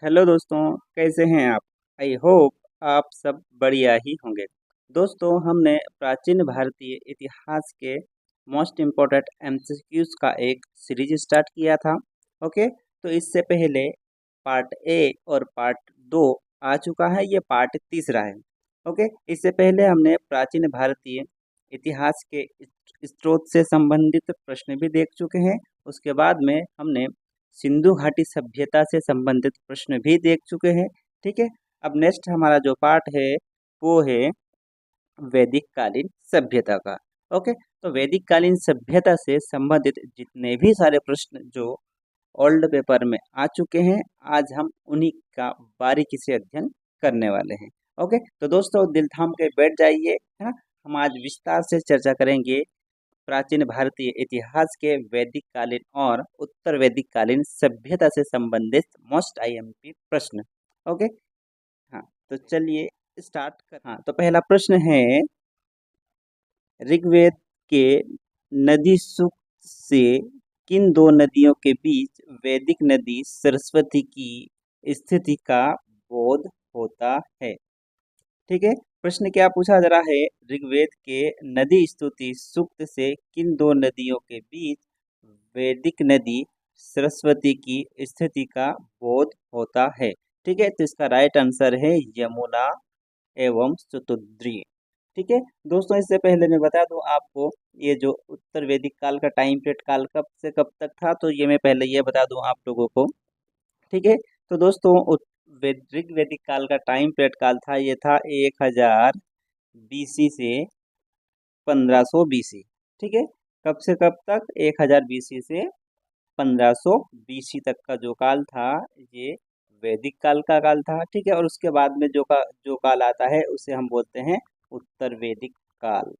Hello दोस्तों, कैसे हैं आप? आई होप आप सब बढ़िया ही होंगे। दोस्तों, हमने प्राचीन भारतीय इतिहास के मोस्ट इम्पोर्टेंट एमसीक्यूज का एक सीरीज स्टार्ट किया था। ओके, तो इससे पहले पार्ट ए और पार्ट 2 आ चुका है, ये पार्ट तीसरा है। ओके, इससे पहले हमने प्राचीन भारतीय इतिहास के स्रोत से संबंधित प्रश्न भी देख चुके हैं। उसके बाद में हमने सिंधु घाटी सभ्यता से संबंधित प्रश्न भी देख चुके हैं। ठीक है, अब नेक्स्ट हमारा जो पार्ट है वो है वैदिक कालीन सभ्यता का। ओके, तो वैदिक कालीन सभ्यता से संबंधित जितने भी सारे प्रश्न जो ओल्ड पेपर में आ चुके हैं, आज हम उन्हीं का बारीकी से अध्ययन करने वाले हैं। ओके, तो दोस्तों दिल थाम के बैठ जाइए, है ना। हम आज विस्तार से चर्चा करेंगे प्राचीन भारतीय इतिहास के वैदिक कालीन और उत्तर वैदिक कालीन सभ्यता से संबंधित मोस्ट आईएमपी प्रश्न। ओके, हाँ, तो चलिए स्टार्ट कर। हाँ, तो पहला प्रश्न है, ऋग्वेद के नदी सूक्त से किन दो नदियों के बीच वैदिक नदी सरस्वती की स्थिति का बोध होता है? ठीक है, प्रश्न क्या पूछा जा रहा है, ऋग्वेद के नदी स्तुति सूक्त से किन दो नदियों के बीच वैदिक नदी सरस्वती की स्थिति का बोध होता है? ठीक है, तो इसका राइट आंसर है यमुना एवं शतुद्री। ठीक है दोस्तों, इससे पहले मैं बता दूं आपको, ये जो उत्तर वैदिक काल का टाइम पीरियड काल कब से कब तक था, तो ये मैं पहले ये बता दूं आप लोगों को। ठीक है, तो दोस्तों ऋग्वैदिक काल का टाइम पीरियड काल था, ये था 1000 बीसी से 1500 बीसी। ठीक है, कब से कब तक? 1000 बीसी से 1500 बीसी तक का जो काल था, ये वैदिक काल का काल था। ठीक है, और उसके बाद में जो काल आता है उसे हम बोलते हैं उत्तर वैदिक काल।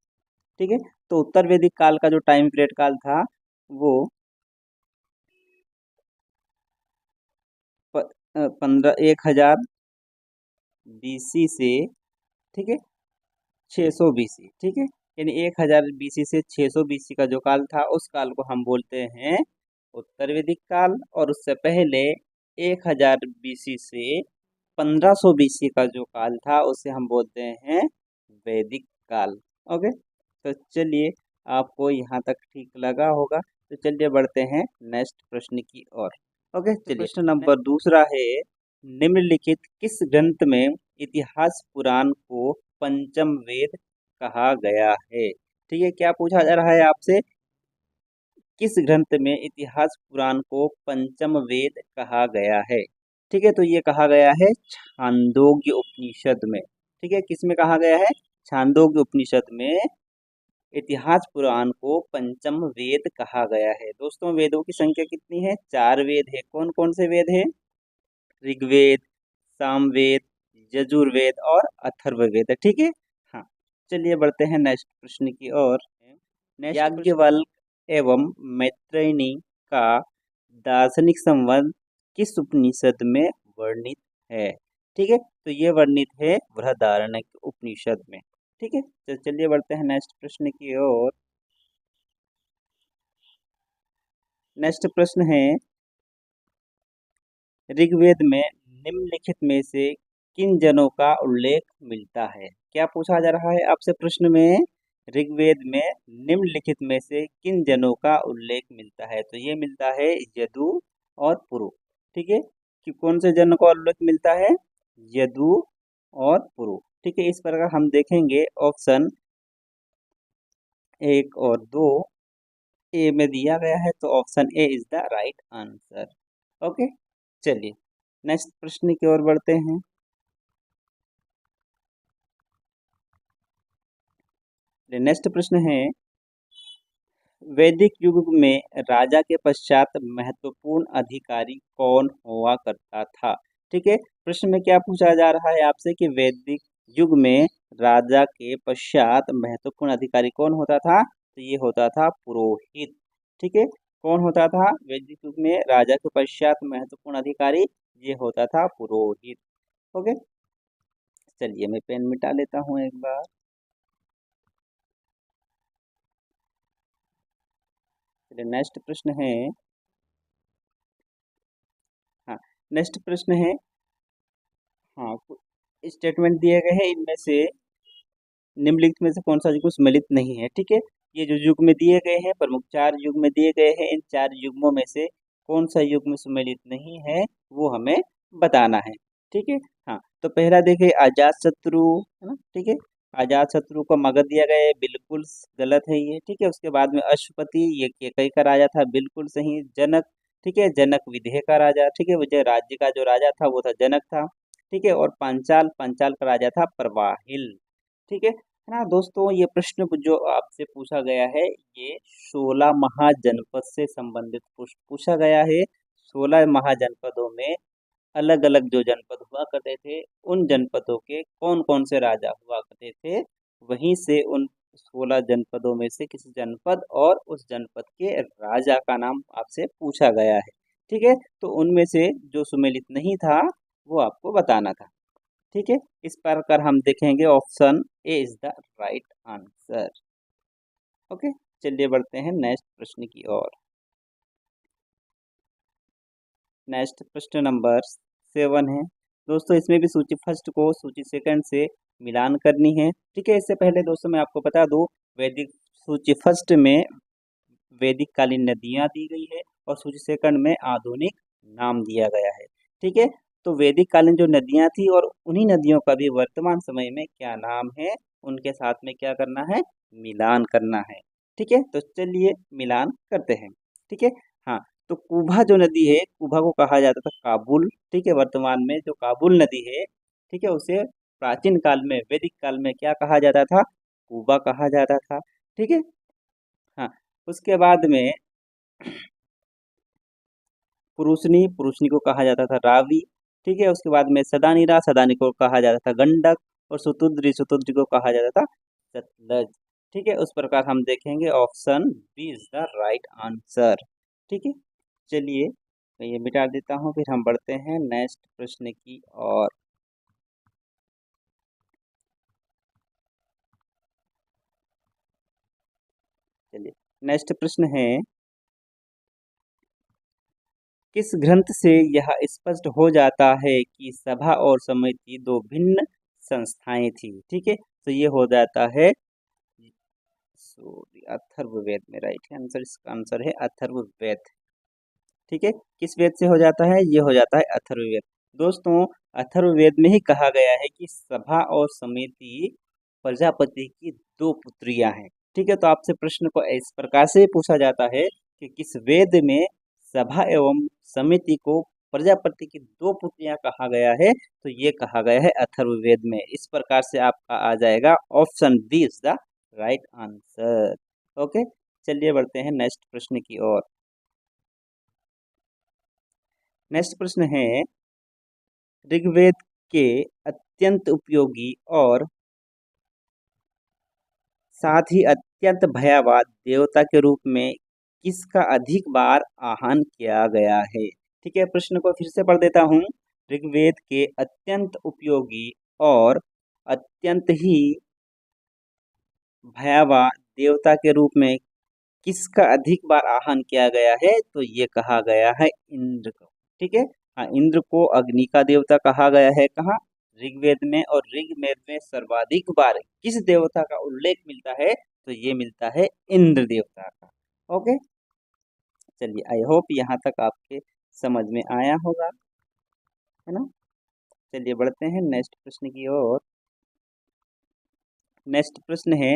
ठीक है, तो उत्तर वैदिक काल का जो टाइम पीरियड काल था वो 1000 बीसी से, ठीक है, 600 बीसी। ठीक है, यानी 1000 बीसी से 600 बीसी का जो काल था, उस काल को हम बोलते हैं उत्तर वैदिक काल। और उससे पहले 1000 बीसी से 1500 बीसी का जो काल था, उसे हम बोलते हैं वैदिक काल। ओके, तो चलिए, आपको यहाँ तक ठीक लगा होगा, तो चलिए बढ़ते हैं नेक्स्ट प्रश्न की ओर। ओके, चलिए प्रश्न नंबर दूसरा है, निम्नलिखित किस ग्रंथ में इतिहास पुराण को पंचम वेद कहा गया है? ठीक है, क्या पूछा जा रहा है आपसे, किस ग्रंथ में इतिहास पुराण को पंचम वेद कहा गया है? ठीक है, तो ये कहा गया है छांदोग्य उपनिषद में। ठीक है, किस में कहा गया है? छांदोग्य उपनिषद में इतिहास पुराण को पंचम वेद कहा गया है। दोस्तों, वेदों की संख्या कितनी है? 4 वेद है। कौन कौन से वेद है? ऋग्वेद, सामवेद, यजुर्वेद और अथर्ववेद। ठीक है, हाँ, चलिए बढ़ते हैं नेक्स्ट प्रश्न की ओर। याज्ञवल्क एवं मैत्रेयनी का दार्शनिक संबंध किस उपनिषद में वर्णित है? ठीक है, तो ये वर्णित है बृहदारण्यक उपनिषद में। ठीक है, तो चलिए बढ़ते हैं नेक्स्ट प्रश्न की ओर। नेक्स्ट प्रश्न है, ऋग्वेद में निम्नलिखित में से किन जनों का उल्लेख मिलता है? क्या पूछा जा रहा है आपसे प्रश्न में, ऋग्वेद में निम्नलिखित में से किन जनों का उल्लेख मिलता है? तो ये मिलता है यदु और पुरु। ठीक है, कि कौन से जन का उल्लेख मिलता है? यदु और पुरु। ठीक है, इस प्रकार हम देखेंगे ऑप्शन 1 और 2 ए में दिया गया है, तो option A is the right answer. Okay, चलिए नेक्स्ट प्रश्न की ओर बढ़ते हैं। नेक्स्ट प्रश्न है, वैदिक युग में राजा के पश्चात महत्वपूर्ण अधिकारी कौन हुआ करता था? ठीक है, प्रश्न में क्या पूछा जा रहा है आपसे कि वैदिक युग में राजा के पश्चात महत्वपूर्ण अधिकारी कौन होता था? तो ये होता था पुरोहित। ठीक है, कौन होता था वैदिक युग में राजा के पश्चात महत्वपूर्ण अधिकारी? ये होता था पुरोहित। ओके, चलिए मैं पेन मिटा लेता हूँ एक बार। चलिए नेक्स्ट प्रश्न है, हाँ, नेक्स्ट प्रश्न है, हाँ, स्टेटमेंट दिए गए हैं, इनमें से निम्नलिखित में से कौन सा युग्म सम्मिलित नहीं है। ठीक है, ये जो युग्म दिए गए हैं, प्रमुख 4 युग्म दिए गए हैं, इन 4 युग्मों में से कौन सा युग्म सम्मिलित नहीं है वो हमें बताना है। ठीक है, हाँ, तो पहला देखिए अजात शत्रु, है ना। ठीक है, अजात शत्रु को मगध दिया गया है, बिल्कुल गलत है ये। ठीक है, उसके बाद में अश्वपति, ये केकई का राजा था, बिल्कुल सही। जनक, ठीक है, जनक विदेह का राजा, ठीक है, विजय राज्य का जो राजा था वो था जनक था। ठीक है, और पांचाल, पांचाल का राजा था प्रवाहिल। ठीक है ना दोस्तों, ये प्रश्न जो आपसे पूछा गया है ये 16 महाजनपद से संबंधित पूछा गया है। 16 महाजनपदों में अलग अलग जो जनपद हुआ करते थे, उन जनपदों के कौन कौन से राजा हुआ करते थे, वहीं से उन 16 जनपदों में से किसी जनपद और उस जनपद के राजा का नाम आपसे पूछा गया है। ठीक है, तो उनमें से जो सुमेलित नहीं था वो आपको बताना था। ठीक है, इस प्रकार हम देखेंगे option A is the right answer. Okay, चलिए बढ़ते हैं नेक्स्ट प्रश्न की ओर। नेक्स्ट प्रश्न नंबर 7 है दोस्तों, इसमें भी सूची फर्स्ट को सूची सेकंड से मिलान करनी है। ठीक है, इससे पहले दोस्तों मैं आपको बता दूं, वैदिक सूची फर्स्ट में वैदिक कालीन नदियां दी गई है और सूची सेकंड में आधुनिक नाम दिया गया है। ठीक है, तो वैदिक कालीन जो नदियां थी और उन्हीं नदियों का भी वर्तमान समय में क्या नाम है, उनके साथ में क्या करना है, मिलान करना है। ठीक है, तो चलिए मिलान करते हैं। ठीक है, हाँ, तो कुभा जो नदी है, कुभा को कहा जाता था काबुल। ठीक है, वर्तमान में जो काबुल नदी है, ठीक है, उसे प्राचीन काल में वैदिक काल में क्या कहा जाता था, कुबा कहा जाता था। ठीक है, हाँ, उसके बाद में पुरुषनी, पुरुषनी को कहा जाता था रावी। ठीक है, उसके बाद में सदानीरा, सदानी को कहा जाता था गंडक, और सुतुद्री, सुतुद्री को कहा जाता था सतलज। ठीक है, उस प्रकार हम देखेंगे option B is the right answer. ठीक है, चलिए मैं ये मिटा देता हूँ, फिर हम बढ़ते हैं नेक्स्ट प्रश्न की ओर। चलिए, नेक्स्ट प्रश्न है, किस ग्रंथ से यह स्पष्ट हो जाता है कि सभा और समिति दो भिन्न संस्थाएं थी। ठीक है, तो ये हो जाता है अथर्ववेद में। राइट आंसर, इसका आंसर है अथर्ववेद। ठीक है, किस वेद से हो जाता है, ये हो जाता है अथर्ववेद। दोस्तों, अथर्ववेद में ही कहा गया है कि सभा और समिति प्रजापति की दो पुत्रियां हैं। ठीक है, तो आपसे प्रश्न को इस प्रकार से पूछा जाता है कि किस वेद में सभा एवं समिति को प्रजापति की दो पुत्रियां कहा गया है, तो ये कहा गया है अथर्ववेद में। इस प्रकार से आपका आ जाएगा option B is the right answer. Okay, चलिए बढ़ते हैं नेक्स्ट प्रश्न की ओर। नेक्स्ट प्रश्न है, ऋग्वेद के अत्यंत उपयोगी और साथ ही अत्यंत भयावह देवता के रूप में किसका अधिक बार आह्वान किया गया है। ठीक है, प्रश्न को फिर से पढ़ देता हूँ। ऋग्वेद के अत्यंत उपयोगी और अत्यंत ही भयावह देवता के रूप में किसका अधिक बार आह्वान किया गया है, तो ये कहा गया है इंद्र को। ठीक है, हाँ, इंद्र को अग्नि का देवता कहा गया है, कहाँ, ऋग्वेद में। और ऋग्वेद में सर्वाधिक बार किस देवता का उल्लेख मिलता है, तो ये मिलता है इंद्र देवता का। ओके, चलिए, आई होप यहाँ तक आपके समझ में आया होगा, है ना। चलिए बढ़ते हैं नेक्स्ट प्रश्न की ओर। नेक्स्ट प्रश्न है,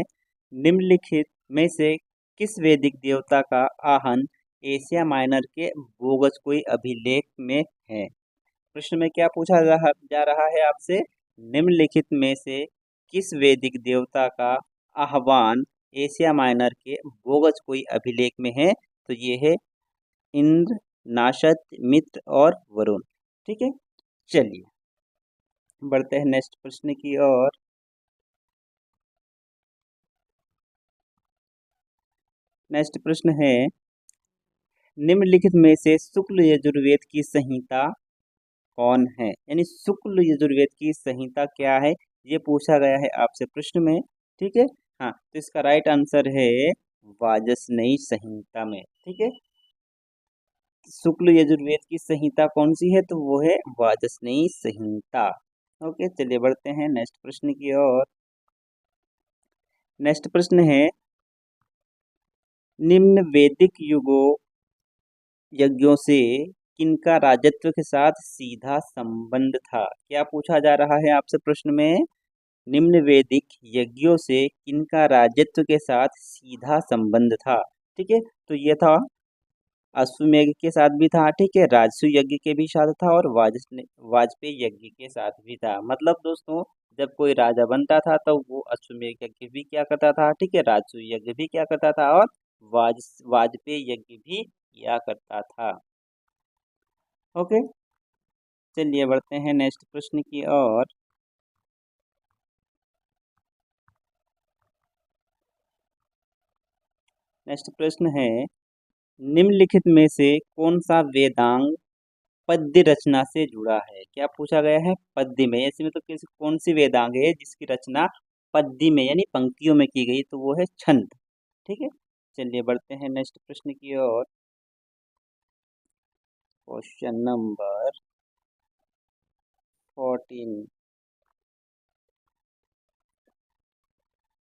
निम्नलिखित में से किस वैदिक देवता का आह्वान एशिया माइनर के बोगजकोई अभिलेख में है। प्रश्न में क्या पूछा जा रहा है आपसे, निम्नलिखित में से किस वैदिक देवता का आह्वान एशिया माइनर के बोगजकोई अभिलेख में है, तो ये है इंद्र, नाशत, मित्र और वरुण। ठीक है, चलिए बढ़ते हैं नेक्स्ट प्रश्न की ओर। नेक्स्ट प्रश्न है, निम्नलिखित में से शुक्ल यजुर्वेद की संहिता कौन है, यानी शुक्ल यजुर्वेद की संहिता क्या है, ये पूछा गया है आपसे प्रश्न में। ठीक है, हाँ, तो इसका राइट आंसर है वाजस्नेयी संहिता में। ठीक है, शुक्ल यजुर्वेद की संहिता कौन सी है, तो वो है वाजस्नेयी संहिता। ओके, चलिए बढ़ते हैं नेक्स्ट प्रश्न की ओर। नेक्स्ट प्रश्न है, निम्न वैदिक युगों यज्ञों से किनका राजत्व के साथ सीधा संबंध था? क्या पूछा जा रहा है आपसे प्रश्न में? निम्न वैदिक यज्ञों से किनका राजत्व के साथ सीधा संबंध था? ठीक है, तो ये था अश्वमेध के साथ भी था, ठीक है, राजसूय यज्ञ के भी साथ था और वाजपेयी यज्ञ के साथ भी था। मतलब दोस्तों, जब कोई राजा बनता था तो वो अश्वमेध यज्ञ भी क्या करता था, ठीक है, राजसूय यज्ञ भी क्या करता था और वाजपेयी यज्ञ भी किया करता था। ओके, चलिए बढ़ते हैं नेक्स्ट प्रश्न की ओर। नेक्स्ट प्रश्न है, निम्नलिखित में से कौन सा वेदांग पद्य रचना से जुड़ा है? क्या पूछा गया है? पद्य में, ऐसे में तो किसी कौन सी वेदांग है जिसकी रचना पद्य में यानी पंक्तियों में की गई? तो वो है छंद। ठीक है, चलिए बढ़ते हैं नेक्स्ट प्रश्न की ओर। Question number 14।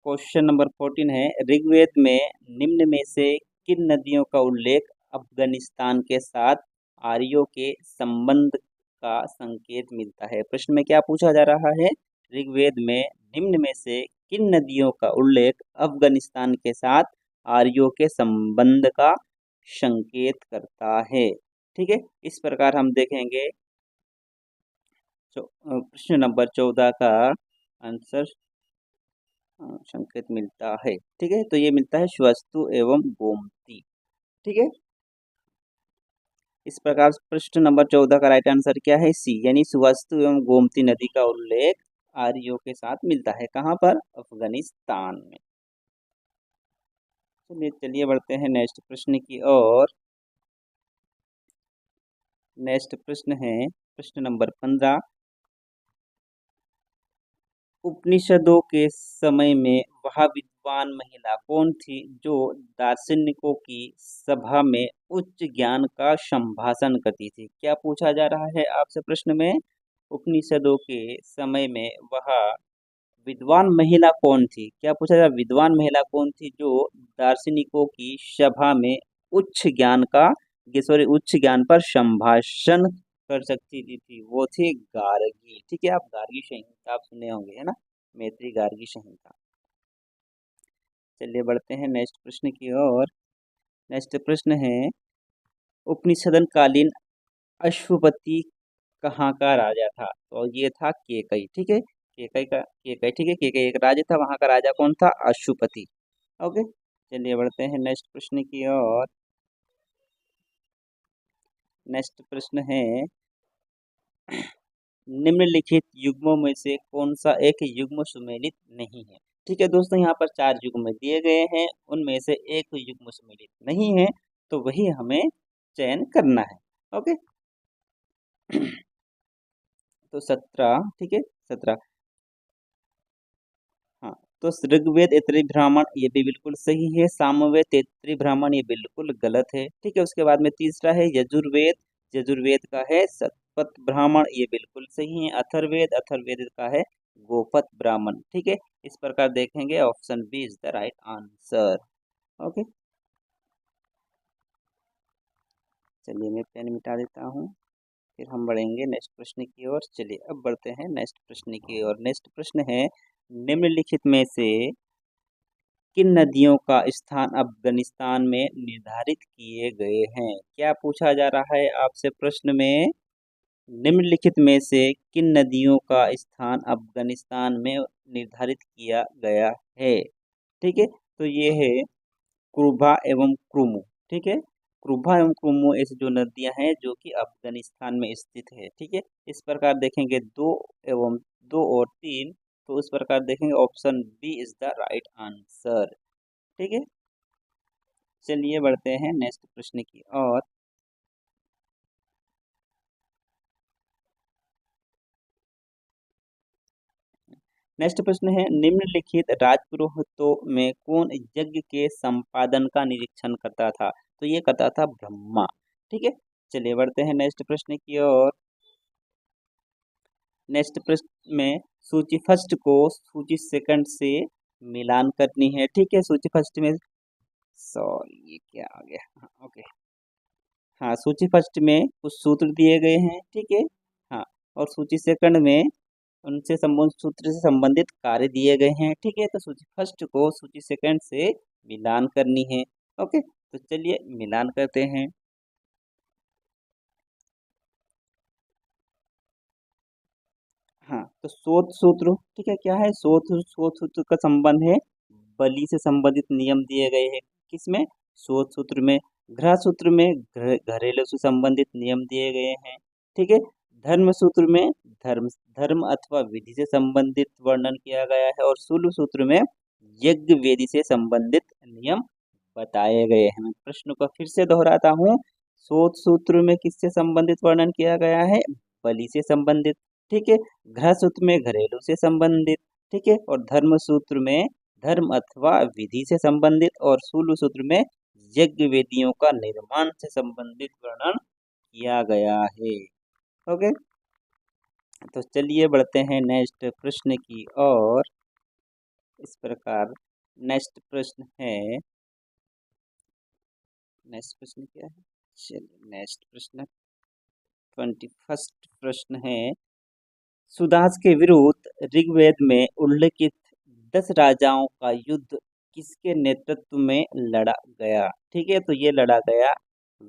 क्वेश्चन नंबर 14 है, ऋग्वेद में निम्न में से किन नदियों का उल्लेख अफगानिस्तान के साथ आर्यों के संबंध का संकेत मिलता है? प्रश्न में क्या पूछा जा रहा है? ऋग्वेद में निम्न में से किन नदियों का उल्लेख अफगानिस्तान के साथ आर्यों के संबंध का संकेत करता है? ठीक है, इस प्रकार हम देखेंगे। प्रश्न नंबर 14 का आंसर संकेत मिलता है। ठीक है, तो ये मिलता है स्वस्तु एवं गोमती। ठीक है, इस प्रकार प्रश्न नंबर 14 का राइट आंसर क्या है? सी, यानी स्वस्तु एवं गोमती नदी का उल्लेख आर्यों के साथ मिलता है। कहाँ पर? अफगानिस्तान में। चलिए चलिए बढ़ते हैं नेक्स्ट प्रश्न की ओर। नेक्स्ट प्रश्न है प्रश्न नंबर 15। उपनिषदों के समय में वह विद्वान महिला कौन थी जो दार्शनिकों की सभा में उच्च ज्ञान का संभाषण करती थी? क्या पूछा जा रहा है आपसे प्रश्न में? उपनिषदों के समय में वह विद्वान महिला कौन थी? क्या पूछा जा रहा है? विद्वान महिला कौन थी जो दार्शनिकों की सभा में उच्च ज्ञान का सॉरी उच्च ज्ञान पर संभाषण कर सकती थी? वो थी गार्गी। ठीक है, आप गार्गी संहिता आप सुने होंगे, है ना, मैत्री गार्गी संहिता। चलिए बढ़ते हैं नेक्स्ट प्रश्न की ओर। नेक्स्ट प्रश्न है, उपनिषदन कालीन अश्वपति कहाँ का राजा था? तो ये था केकई। ठीक है, केकई, ठीक है, केकई एक राज्य था, वहाँ का राजा कौन था? अश्वपति। ओके, चलिए बढ़ते हैं नेक्स्ट प्रश्न की ओर। नेक्स्ट प्रश्न है, निम्नलिखित युग्मों में से कौन सा एक युग्म सुमेलित नहीं है? ठीक है दोस्तों, यहाँ पर 4 युग्म दिए गए हैं, उनमें से एक युग्म सुमेलित नहीं है, तो वही हमें चयन करना है। ओके, तो 17, ठीक है, 17। हाँ, तो ऋग्वेद तैत्तिरीय ब्राह्मण ये भी बिल्कुल सही है। सामवेद तैत्तिरीय ब्राह्मण ये बिल्कुल गलत है। ठीक है, उसके बाद में तीसरा है यजुर्वेद। यजुर्वेद का है शतपथ ब्राह्मण, ये बिल्कुल सही है। अथर्ववेद, अथर्ववेद का है गोपथ ब्राह्मण। ठीक है, इस प्रकार देखेंगे option B is the right answer. Okay, चलिए मैं पेन मिटा देता हूँ, फिर हम बढ़ेंगे नेक्स्ट प्रश्न की ओर। चलिए अब बढ़ते हैं नेक्स्ट प्रश्न की ओर। नेक्स्ट प्रश्न है, निम्नलिखित में से किन नदियों का स्थान अफगानिस्तान में निर्धारित किए गए हैं? क्या पूछा जा रहा है आपसे प्रश्न में? निम्नलिखित में से किन नदियों का स्थान अफगानिस्तान में निर्धारित किया गया है? ठीक है, तो ये है क्रुभा एवं क्रुमु। ठीक है, क्रुभा एवं क्रुमु ऐसी जो नदियां हैं जो कि अफगानिस्तान में स्थित है। ठीक है, इस प्रकार देखेंगे 2 और 3, तो इस प्रकार देखेंगे option B is the right answer. ठीक है, चलिए बढ़ते हैं नेक्स्ट प्रश्न की ओर। नेक्स्ट प्रश्न है, निम्नलिखित राजपुरोहितों में कौन यज्ञ के संपादन का निरीक्षण करता था? तो ये करता था ब्रह्मा। ठीक है, चलिए बढ़ते हैं नेक्स्ट प्रश्न की ओर। नेक्स्ट प्रश्न में सूची फर्स्ट को सूची सेकंड से मिलान करनी है। ठीक है, सूची फर्स्ट में, सॉरी ये क्या आ गया, हाँ ओके, हाँ सूची फर्स्ट में कुछ सूत्र दिए गए हैं। ठीक है, हाँ, और सूची सेकंड में उनसे संबंध सूत्र से संबंधित कार्य दिए गए हैं। ठीक है, तो सूची फर्स्ट को सूची सेकंड से मिलान करनी है। ओके, तो चलिए मिलान करते हैं। हाँ, तो शोध सूत्र, ठीक है, क्या है शोध सूत्र का संबंध है बलि से संबंधित नियम दिए गए हैं। किसमें, शोध सूत्र में। ग्रह सूत्र में घरेलू से संबंधित नियम दिए गए हैं। ठीक है, धर्म सूत्र में धर्म धर्म अथवा विधि से संबंधित वर्णन किया गया है, और शूल सूत्र में यज्ञ वेदी से संबंधित नियम बताए गए हैं। मैं प्रश्न को फिर से दोहराता हूँ। शोध सूत्र में किससे संबंधित वर्णन किया गया है, बलि से संबंधित। ठीक है, गृह सूत्र में घरेलू से संबंधित। ठीक है, और धर्म सूत्र में धर्म अथवा विधि से संबंधित, और शूल सूत्र में यज्ञ वेदियों का निर्माण से संबंधित वर्णन किया गया है। ओके, तो चलिए बढ़ते हैं नेक्स्ट प्रश्न की ओर। इस प्रकार नेक्स्ट प्रश्न है, नेक्स्ट प्रश्न क्या है, चलिए नेक्स्ट प्रश्न 21 प्रश्न है, सुदास के विरुद्ध ऋग्वेद में उल्लेखित 10 राजाओं का युद्ध किसके नेतृत्व में लड़ा गया। ठीक है, तो ये लड़ा गया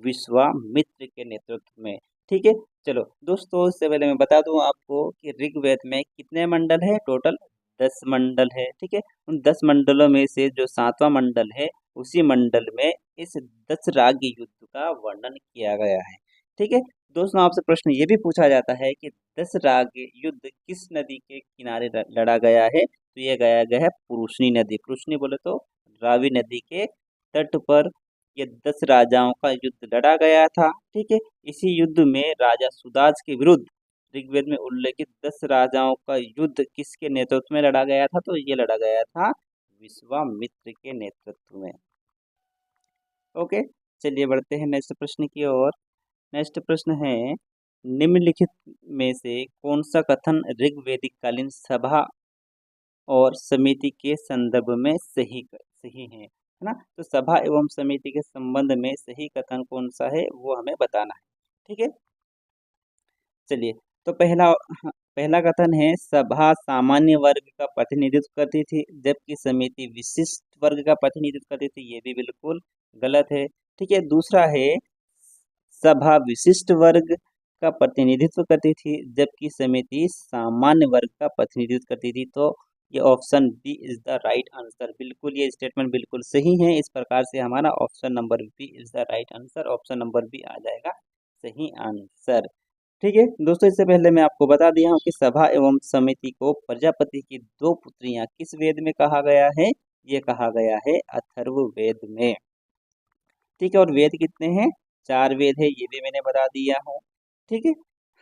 विश्वामित्र के नेतृत्व में। ठीक है, चलो दोस्तों, इससे पहले मैं बता दूं आपको कि ऋग्वेद में कितने मंडल है, टोटल 10 मंडल है। ठीक है, उन 10 मंडलों में से जो 7वां मंडल है, उसी मंडल में इस 10 राज्य युद्ध का वर्णन किया गया है। ठीक है दोस्तों, आपसे प्रश्न ये भी पूछा जाता है कि 10 राज्य युद्ध किस नदी के किनारे लड़ा गया है, तो ये गया गया है पुरुषनी नदी। पुरुषनी बोले तो रावी नदी के तट पर ये 10 राजाओं का युद्ध लड़ा गया था। ठीक है, इसी युद्ध में राजा सुदास के विरुद्ध ऋग्वेद में उल्लेखित 10 राजाओं का युद्ध किसके नेतृत्व में लड़ा गया था, तो ये लड़ा गया था विश्वामित्र के नेतृत्व में। ओके, चलिए बढ़ते हैं नेक्स्ट प्रश्न की ओर। नेक्स्ट प्रश्न है, निम्नलिखित में से कौन सा कथन ऋग्वेदिक कालीन सभा और समिति के संदर्भ में सही सही है ना। तो सभा एवं समिति के संबंध में सही कथन कौन सा है, वो हमें बताना है। ठीक है, चलिए, तो पहला कथन है, सभा सामान्य वर्ग का प्रतिनिधित्व करती थी जबकि समिति विशिष्ट वर्ग का प्रतिनिधित्व करती थी। ये भी बिल्कुल गलत है। ठीक है, दूसरा है, सभा विशिष्ट वर्ग का प्रतिनिधित्व करती थी जबकि समिति सामान्य वर्ग का प्रतिनिधित्व करती थी। तो ये option B is the right answer. बिल्कुल ये स्टेटमेंट बिल्कुल सही है। इस प्रकार से हमारा option number B is the right answer, option number B आ जाएगा सही आंसर। ठीक है दोस्तों, इससे पहले मैं आपको बता दिया हूँ कि सभा एवं समिति को प्रजापति की 2 पुत्रियां किस वेद में कहा गया है, ये कहा गया है अथर्ववेद में। ठीक है, और वेद कितने हैं, 4 वेद है, ये भी मैंने बता दिया हूँ। ठीक है,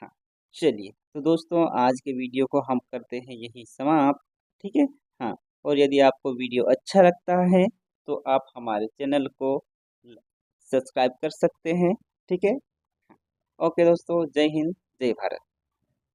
हाँ, चलिए तो दोस्तों, आज के वीडियो को हम करते हैं यही समाप्त। ठीक है, हाँ, और यदि आपको वीडियो अच्छा लगता है तो आप हमारे चैनल को सब्सक्राइब कर सकते हैं। ठीक है, ओके दोस्तों, जय हिंद, जय भारत।